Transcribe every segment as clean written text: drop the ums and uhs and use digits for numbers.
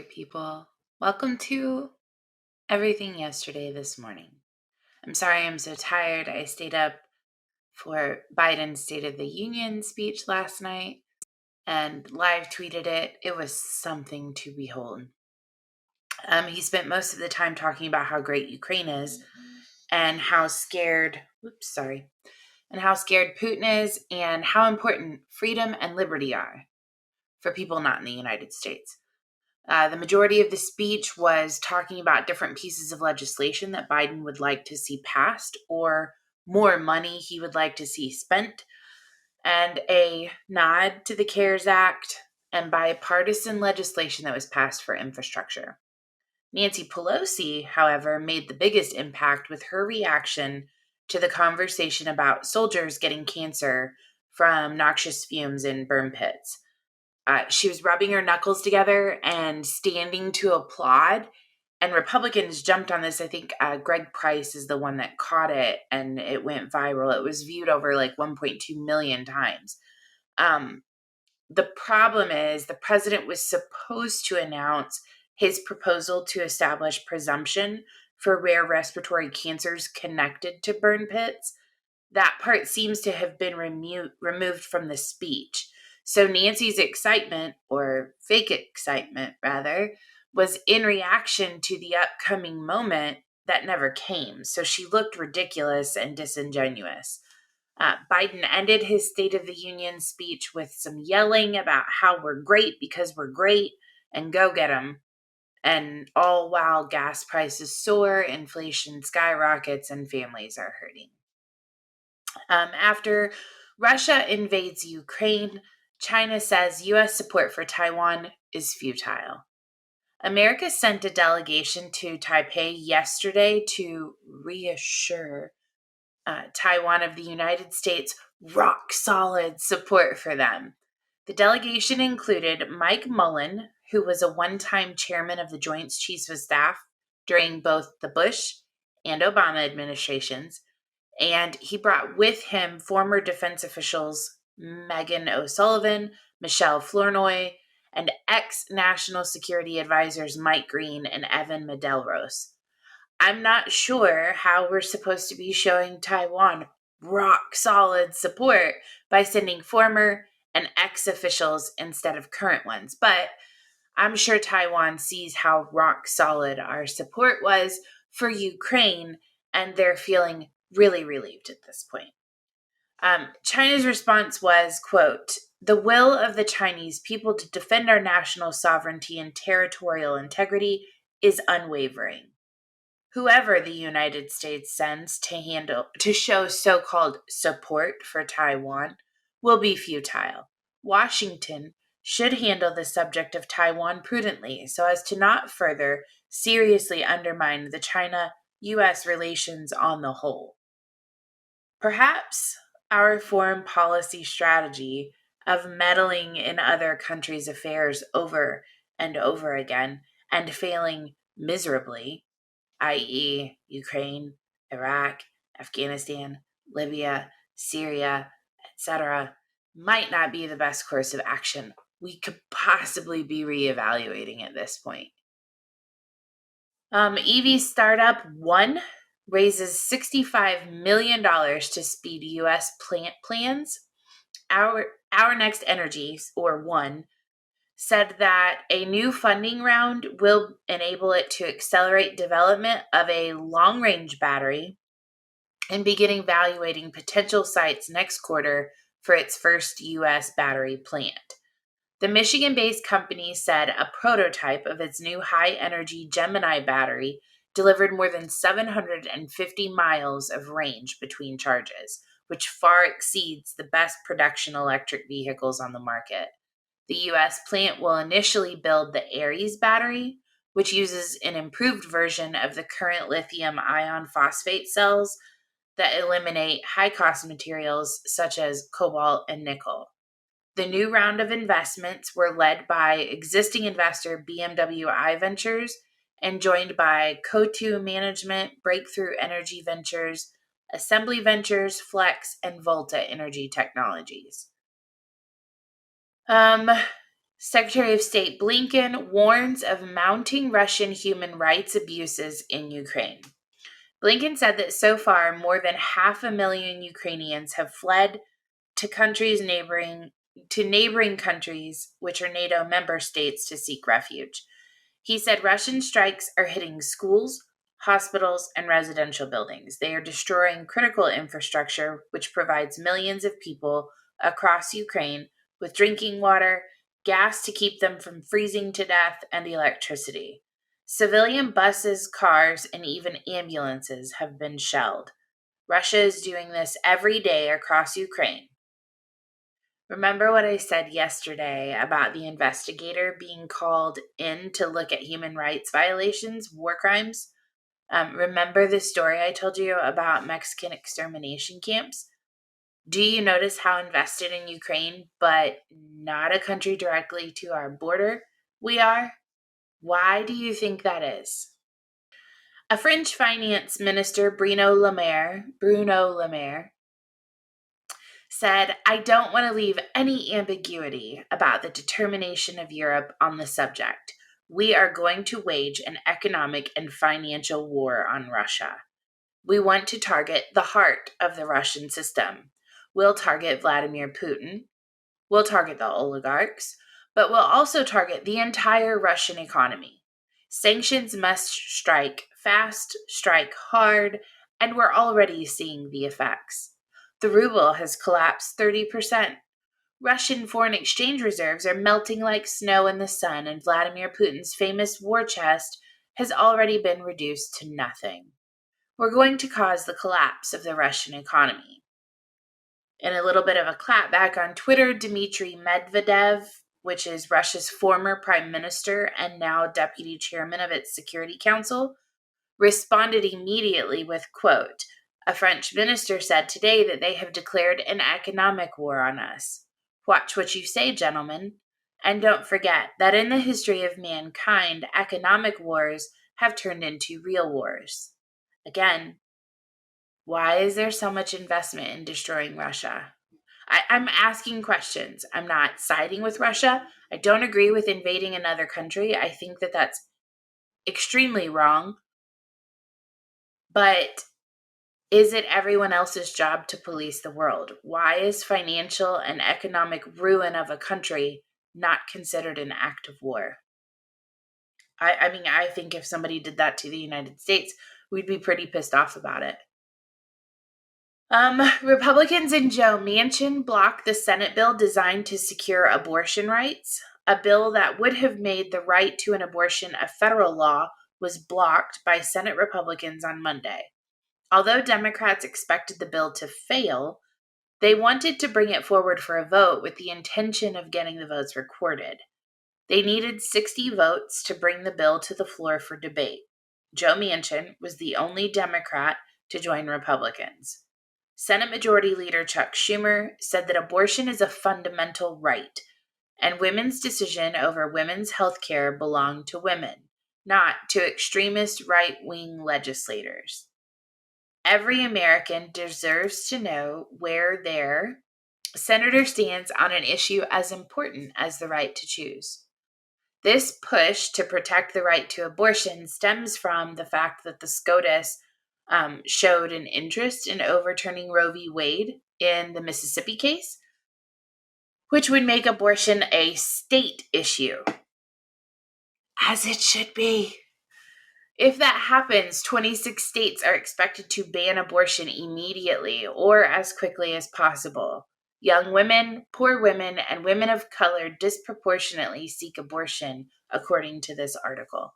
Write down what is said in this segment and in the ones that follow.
right, people. Welcome to Everything Yesterday This Morning. I'm sorry I'm so tired. I stayed up for Biden's State of the Union speech last night and live tweeted it. It was something to behold. He spent most of the time talking about how great Ukraine is and how scared Putin is and how important freedom and liberty are for people not in the United States. The majority of the speech was talking about different pieces of legislation that Biden would like to see passed or more money he would like to see spent, and a nod to the CARES Act and bipartisan legislation that was passed for infrastructure. Nancy Pelosi, however, made the biggest impact with her reaction to the conversation about soldiers getting cancer from noxious fumes in burn pits. She was rubbing her knuckles together and standing to applaud. And Republicans jumped on this. I think Greg Price is the one that caught it, and it went viral. It was viewed over like 1.2 million times. The problem is the president was supposed to announce his proposal to establish presumption for rare respiratory cancers connected to burn pits. That part seems to have been removed from the speech. So Nancy's excitement, or fake excitement rather, was in reaction to the upcoming moment that never came. So she looked ridiculous and disingenuous. Biden ended his State of the Union speech with some yelling about how we're great because we're great and go get 'em. And all while gas prices soar, inflation skyrockets, and families are hurting. After Russia invades Ukraine, China says U.S. support for Taiwan is futile. America sent a delegation to Taipei yesterday to reassure Taiwan of the United States' rock-solid support for them. The delegation included Mike Mullen, who was a one-time chairman of the Joint Chiefs of Staff during both the Bush and Obama administrations, and he brought with him former defense officials Megan O'Sullivan, Michelle Flournoy, and ex-National Security Advisors Mike Green and Evan Medeiros. I'm not sure how we're supposed to be showing Taiwan rock-solid support by sending former and ex-officials instead of current ones, but I'm sure Taiwan sees how rock-solid our support was for Ukraine, and they're feeling really relieved at this point. China's response was, quote, "The will of the Chinese people to defend our national sovereignty and territorial integrity is unwavering. Whoever the United States sends to show so-called support for Taiwan will be futile. Washington should handle the subject of Taiwan prudently so as to not further seriously undermine the China-U.S. relations on the whole." Perhaps our foreign policy strategy of meddling in other countries' affairs over and over again and failing miserably, i.e., Ukraine, Iraq, Afghanistan, Libya, Syria, etc., might not be the best course of action. We could possibly be reevaluating at this point. EV startup One raises $65 million to speed U.S. plant plans. Our Next Energy, or One, said that a new funding round will enable it to accelerate development of a long-range battery and begin evaluating potential sites next quarter for its first U.S. battery plant. The Michigan-based company said a prototype of its new high-energy Gemini battery delivered more than 750 miles of range between charges, which far exceeds the best production electric vehicles on the market. The U.S. plant will initially build the Aries battery, which uses an improved version of the current lithium iron phosphate cells that eliminate high-cost materials such as cobalt and nickel. The new round of investments were led by existing investor BMW I Ventures and joined by Coatue Management, Breakthrough Energy Ventures, Assembly Ventures, Flex, and Volta Energy Technologies. Secretary of State Blinken warns of mounting Russian human rights abuses in Ukraine. Blinken said that so far, more than 500,000 Ukrainians have fled to neighboring countries, which are NATO member states, to seek refuge. He said Russian strikes are hitting schools, hospitals, and residential buildings. They are destroying critical infrastructure, which provides millions of people across Ukraine with drinking water, gas to keep them from freezing to death, and electricity. Civilian buses, cars, and even ambulances have been shelled. Russia is doing this every day across Ukraine. Remember what I said yesterday about the investigator being called in to look at human rights violations, war crimes? Remember the story I told you about Mexican extermination camps? Do you notice how invested in Ukraine, but not a country directly to our border, we are? Why do you think that is? A French finance minister, Bruno Le Maire, said, "I don't want to leave any ambiguity about the determination of Europe on the subject. We are going to wage an economic and financial war on Russia. We want to target the heart of the Russian system. We'll target Vladimir Putin. We'll target the oligarchs, but we'll also target the entire Russian economy. Sanctions must strike fast, strike hard, and we're already seeing the effects. The ruble has collapsed 30%. Russian foreign exchange reserves are melting like snow in the sun, and Vladimir Putin's famous war chest has already been reduced to nothing. We're going to cause the collapse of the Russian economy." In a little bit of a clapback on Twitter, Dmitry Medvedev, which is Russia's former prime minister and now deputy chairman of its Security Council, responded immediately with, quote, "A French minister said today that they have declared an economic war on us. Watch what you say, gentlemen. And don't forget that in the history of mankind, economic wars have turned into real wars." Again, why is there so much investment in destroying Russia? I'm asking questions. I'm not siding with Russia. I don't agree with invading another country. I think that that's extremely wrong. But is it everyone else's job to police the world? Why is financial and economic ruin of a country not considered an act of war? I think if somebody did that to the United States, we'd be pretty pissed off about it. Republicans in Joe Manchin blocked the Senate bill designed to secure abortion rights. A bill that would have made the right to an abortion a federal law was blocked by Senate Republicans on Monday. Although Democrats expected the bill to fail, they wanted to bring it forward for a vote with the intention of getting the votes recorded. They needed 60 votes to bring the bill to the floor for debate. Joe Manchin was the only Democrat to join Republicans. Senate Majority Leader Chuck Schumer said that abortion is a fundamental right, and women's decision over women's health care belong to women, not to extremist right-wing legislators. Every American deserves to know where their senator stands on an issue as important as the right to choose. This push to protect the right to abortion stems from the fact that the SCOTUS showed an interest in overturning Roe v. Wade in the Mississippi case, which would make abortion a state issue, as it should be. If that happens, 26 states are expected to ban abortion immediately or as quickly as possible. Young women, poor women, and women of color disproportionately seek abortion, according to this article.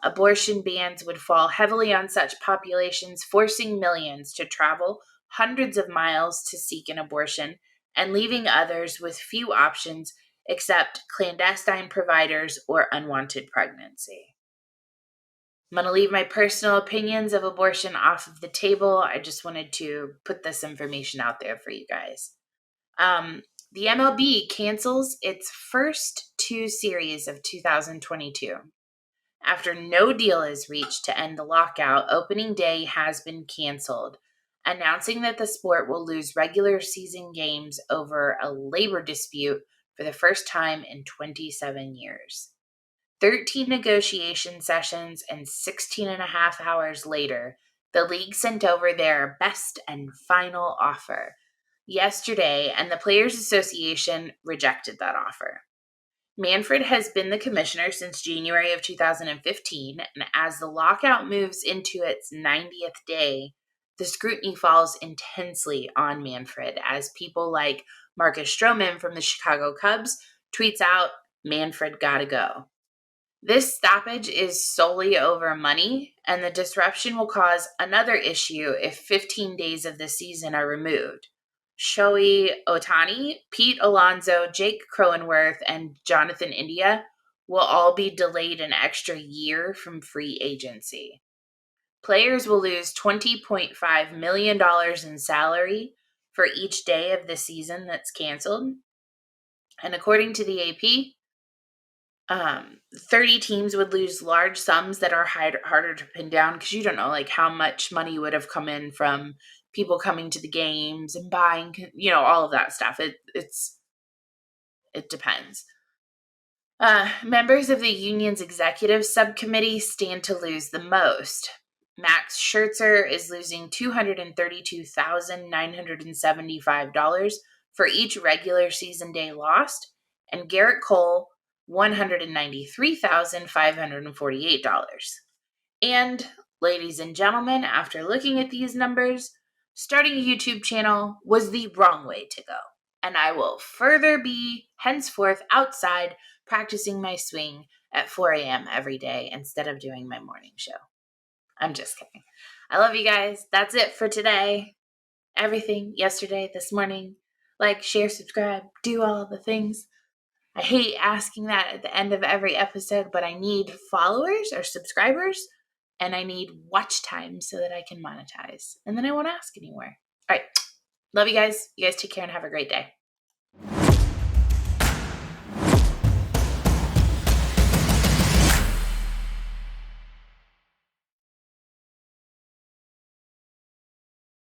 Abortion bans would fall heavily on such populations, forcing millions to travel hundreds of miles to seek an abortion and leaving others with few options except clandestine providers or unwanted pregnancy. I'm going to leave my personal opinions of abortion off of the table. I just wanted to put this information out there for you guys. The MLB cancels its first two series of 2022. After no deal is reached to end the lockout, opening day has been canceled, announcing that the sport will lose regular season games over a labor dispute for the first time in 27 years. 13 negotiation sessions and 16 and a half hours later, the league sent over their best and final offer yesterday, and the Players Association rejected that offer. Manfred has been the commissioner since January of 2015, and as the lockout moves into its 90th day, the scrutiny falls intensely on Manfred as people like Marcus Stroman from the Chicago Cubs tweets out, "Manfred gotta go." This stoppage is solely over money, and the disruption will cause another issue if 15 days of the season are removed. Shohei Ohtani, Pete Alonso, Jake Cronenworth, and Jonathan India will all be delayed an extra year from free agency. Players will lose $20.5 million in salary for each day of the season that's canceled. And according to the AP, 30 teams would lose large sums that are harder to pin down because you don't know like how much money would have come in from people coming to the games and buying, all of that stuff. It depends. Members of the union's executive subcommittee stand to lose the most. Max Scherzer is losing $232,975 for each regular season day lost, and Garrett Cole $193,548. And, ladies and gentlemen, after looking at these numbers, starting a YouTube channel was the wrong way to go. And I will further be henceforth outside practicing my swing at 4 a.m. every day instead of doing my morning show. I'm just kidding. I love you guys. That's it for today. Everything yesterday, this morning. Like, share, subscribe, do all the things. I hate asking that at the end of every episode, but I need followers or subscribers, and I need watch time so that I can monetize. And then I won't ask anymore. All right. Love you guys. You guys take care and have a great day.